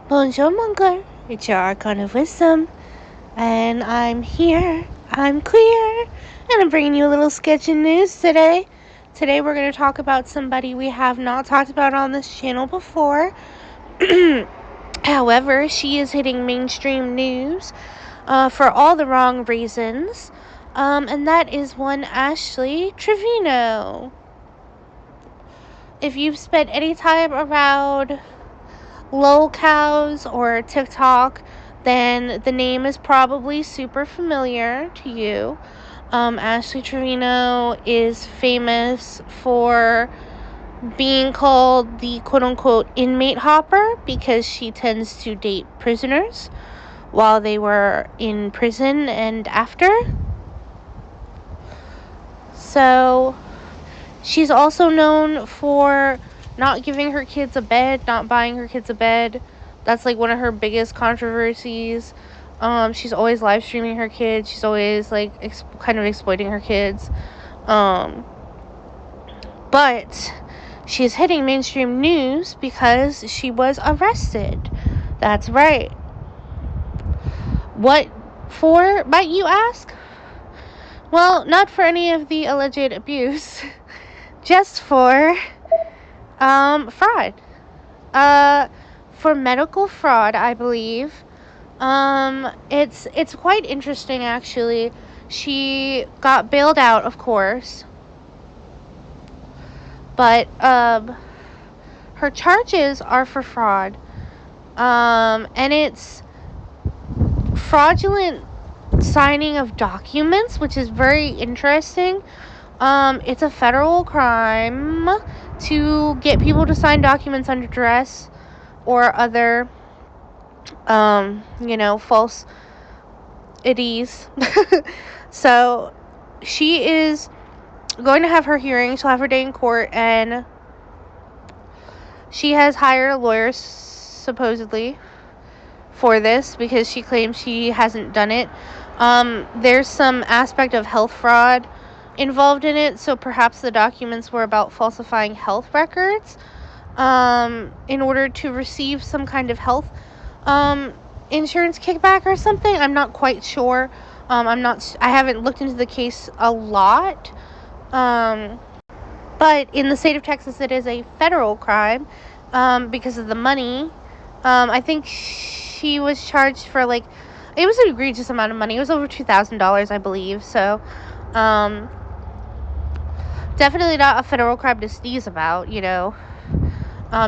Bonjour, mon cœur. It's your Archon of Wisdom, and I'm here. I'm queer, and I'm bringing you a little sketch of news today. Today, we're going to talk about somebody we have not talked about on this channel before. However, she is hitting mainstream news for all the wrong reasons, and that is one Ashley Treveno. If you've spent any time around lolcows or TikTok, then the name is probably super familiar to you. Ashley Treveno is famous for being called the quote-unquote inmate hopper because she tends to date prisoners while they were in prison and after. So she's also known for not giving her kids a bed, not buying her kids a bed. That's like one of her biggest controversies. She's always live streaming her kids. She's always like kind of exploiting her kids. But she's hitting mainstream news because she was arrested. That's right. What for, might you ask? Well, not for any of the alleged abuse. Just for fraud. For medical fraud, I believe. It's quite interesting, actually. She got bailed out, of course, but her charges are for fraud. And it's fraudulent signing of documents, which is very interesting. It's a federal crime to get people to sign documents under duress or other, false IDs. So she is going to have her hearing. She'll have her day in court, and she has hired lawyers supposedly for this because she claims she hasn't done it. There's some aspect of health fraud involved in it, so perhaps the documents were about falsifying health records in order to receive some kind of health insurance kickback or something. I'm not quite sure. I haven't looked into the case a lot, but in the state of Texas it is a federal crime because of the money. I think she was charged for it was an egregious amount of money. It was over $2,000, I believe. So definitely not a federal crime to sneeze about,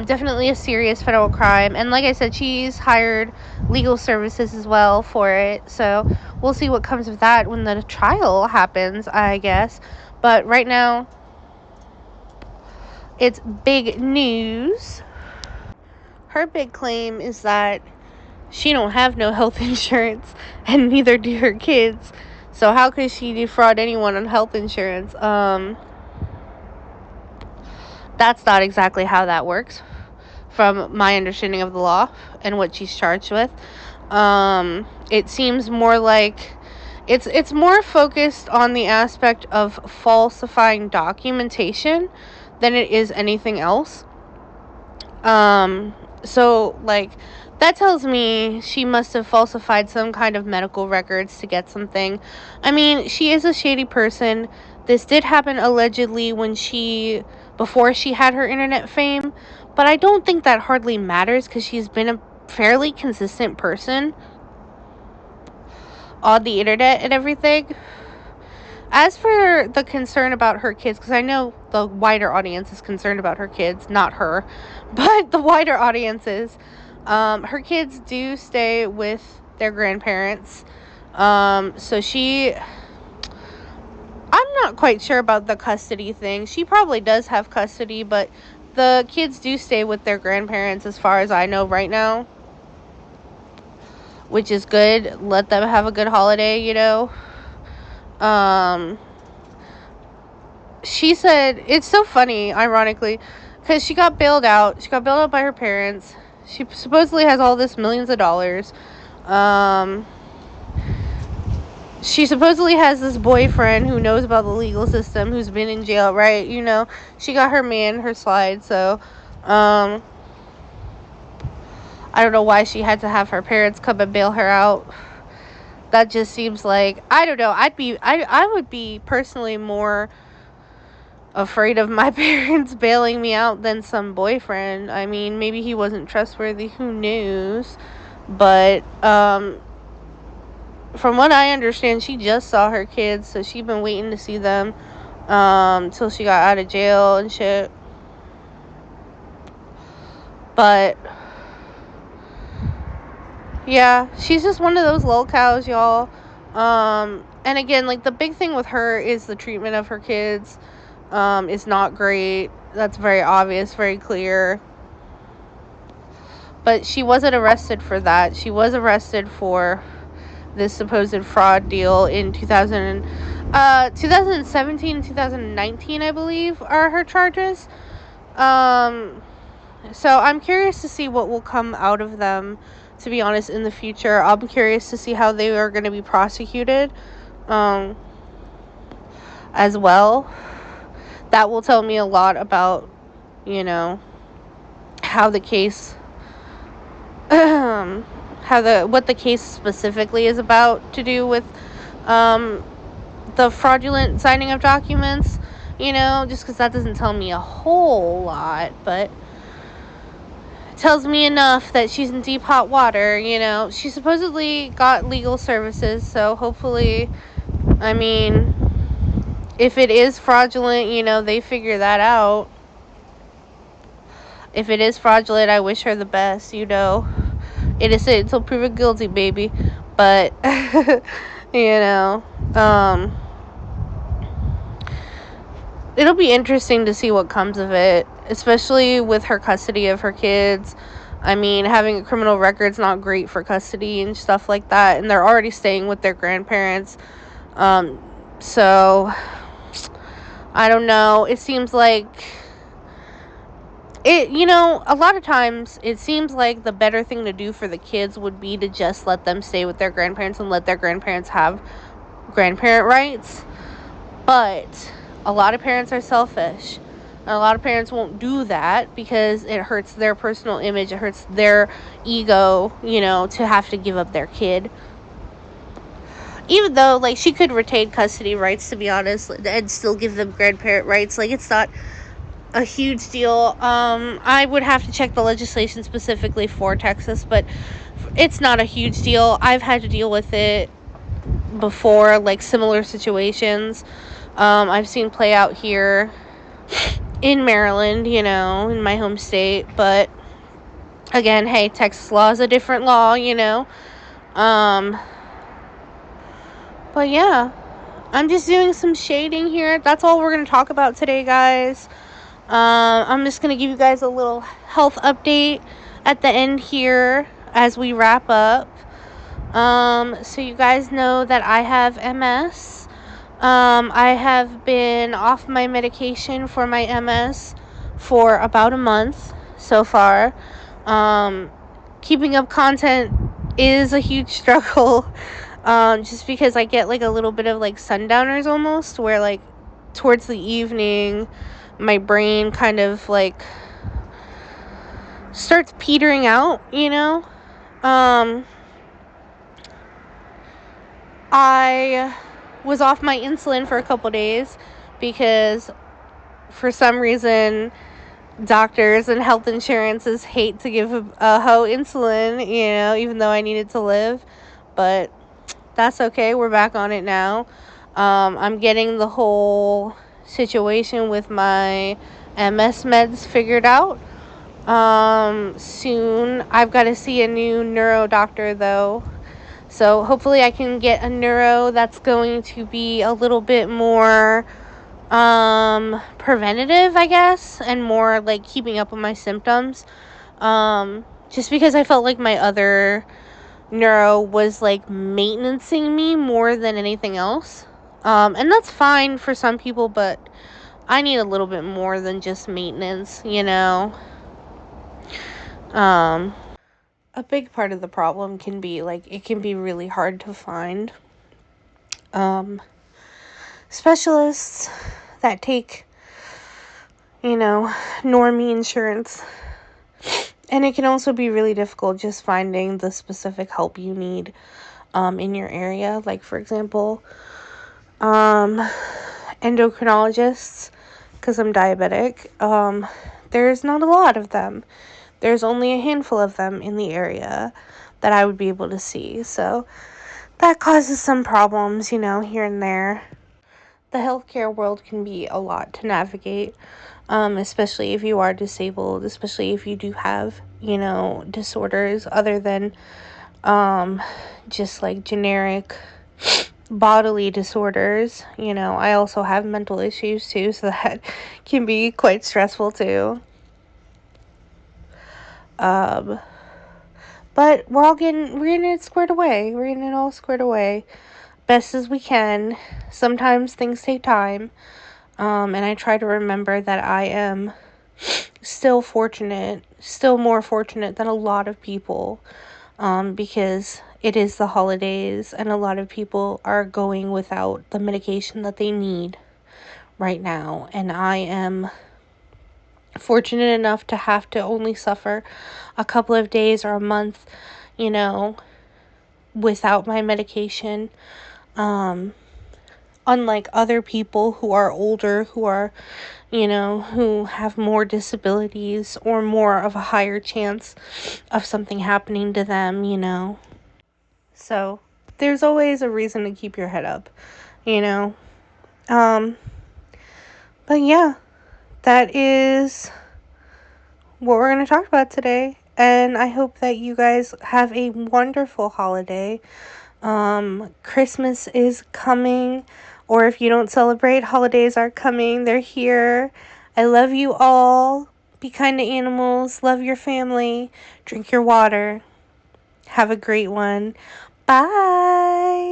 definitely a serious federal crime. And like I said, she's hired legal services as well for it. So we'll see what comes of that when the trial happens, I guess. But right now, it's big news. Her big claim is that she don't have no health insurance, and neither do her kids. So how could she defraud anyone on health insurance? That's not exactly how that works, from my understanding of the law and what she's charged with. It seems more like it's more focused on the aspect of falsifying documentation than it is anything else. So that tells me she must have falsified some kind of medical records to get something. I mean, she is a shady person. This did happen allegedly before she had her internet fame, but I don't think that hardly matters because she's been a fairly consistent person on the internet and everything. As for the concern about her kids, because I know the wider audience is concerned about her kids, not her, but the wider audiences, her kids do stay with their grandparents. I'm not quite sure about the custody thing. She probably does have custody, but the kids do stay with their grandparents as far as I know right now, which is good. Let them have a good holiday, She said, it's so funny, ironically, because she got bailed out. She got bailed out by her parents. She supposedly has all this millions of dollars. She supposedly has this boyfriend who knows about the legal system, who's been in jail, right? She got her man, her slide, so, I I don't know why she had to have her parents come and bail her out. That just seems like, I don't know, I would be personally more afraid of my parents bailing me out than some boyfriend. I mean, maybe he wasn't trustworthy, who knows? But from what I understand, she just saw her kids, so she's been waiting to see them till she got out of jail and shit. But yeah, she's just one of those lol cows, y'all. And again, like, the big thing with her is the treatment of her kids is not great. That's very obvious, very clear. But she wasn't arrested for that. She was arrested for this supposed fraud deal in 2017 and 2019, I believe, are her charges. So I'm curious to see what will come out of them, to be honest, in the future. I'm curious to see how they are going to be prosecuted as well. That will tell me a lot about, you know, how the case what the case specifically is about to do with the fraudulent signing of documents, you know, just because that doesn't tell me a whole lot, but it tells me enough that she's in deep hot water, you know. She supposedly got legal services, so hopefully, I mean, if it is fraudulent, you know, they figure that out. If it is fraudulent, I wish her the best, you know. Innocent until proven guilty, baby. But you know, it'll be interesting to see what comes of it, especially with her custody of her kids. I mean, having a criminal record's not great for custody and stuff like that, and they're already staying with their grandparents. So I don't know. It seems like you know, a lot of times it seems like the better thing to do for the kids would be to just let them stay with their grandparents and let their grandparents have grandparent rights. But a lot of parents are selfish. And a lot of parents won't do that because it hurts their personal image. It hurts their ego, you know, to have to give up their kid. Even though, like, she could retain custody rights, to be honest, and still give them grandparent rights. Like, it's not a huge deal. I would have to check the legislation specifically for Texas, but it's not a huge deal. I've had to deal with it before, like, similar situations. I've seen play out here in Maryland, you know, in my home state, but again, hey, Texas law is a different law, you know. But yeah, I'm just doing some shading here. That's all we're going to talk about today, guys. I'm just going to give you guys a little health update at the end here as we wrap up. So you guys know that I have MS. I have been off my medication for my MS for about a month so far. Keeping up content is a huge struggle. Just because I get like a little bit of like sundowners almost, where like towards the evening my brain kind of like starts petering out, you know. I was off my insulin for a couple days because for some reason doctors and health insurances hate to give a hoe insulin, you know, even though I needed to live. But that's okay, we're back on it now. I'm getting the whole situation with my MS meds figured out. Soon. I've got to see a new neuro doctor though. So hopefully I can get a neuro that's going to be a little bit more preventative, I guess, and more like keeping up with my symptoms. Just because I felt like my other neuro was like maintenancing me more than anything else. And that's fine for some people, but I need a little bit more than just maintenance, you know. A big part of the problem can be like it can be really hard to find specialists that take, you know, normie insurance. And it can also be really difficult just finding the specific help you need in your area. Like, for example, endocrinologists, because I'm diabetic, there's not a lot of them. There's only a handful of them in the area that I would be able to see. So that causes some problems, here and there. The healthcare world can be a lot to navigate, especially if you are disabled, especially if you do have, disorders other than just like generic bodily disorders. I also have mental issues too, so that can be quite stressful too. But we're getting it squared away. We're getting it all squared away best as we can. Sometimes things take time. And I try to remember that I am still more fortunate than a lot of people, because it is the holidays and a lot of people are going without the medication that they need right now. And I am fortunate enough to have to only suffer a couple of days or a month, without my medication. Unlike other people who are older, who have more disabilities or more of a higher chance of something happening to them. So there's always a reason to keep your head up, you know. But yeah, that is what we're going to talk about today. And I hope that you guys have a wonderful holiday. Christmas is coming, or if you don't celebrate, holidays are coming. They're here. I love you all. Be kind to animals. Love your family. Drink your water. Have a great one. Bye.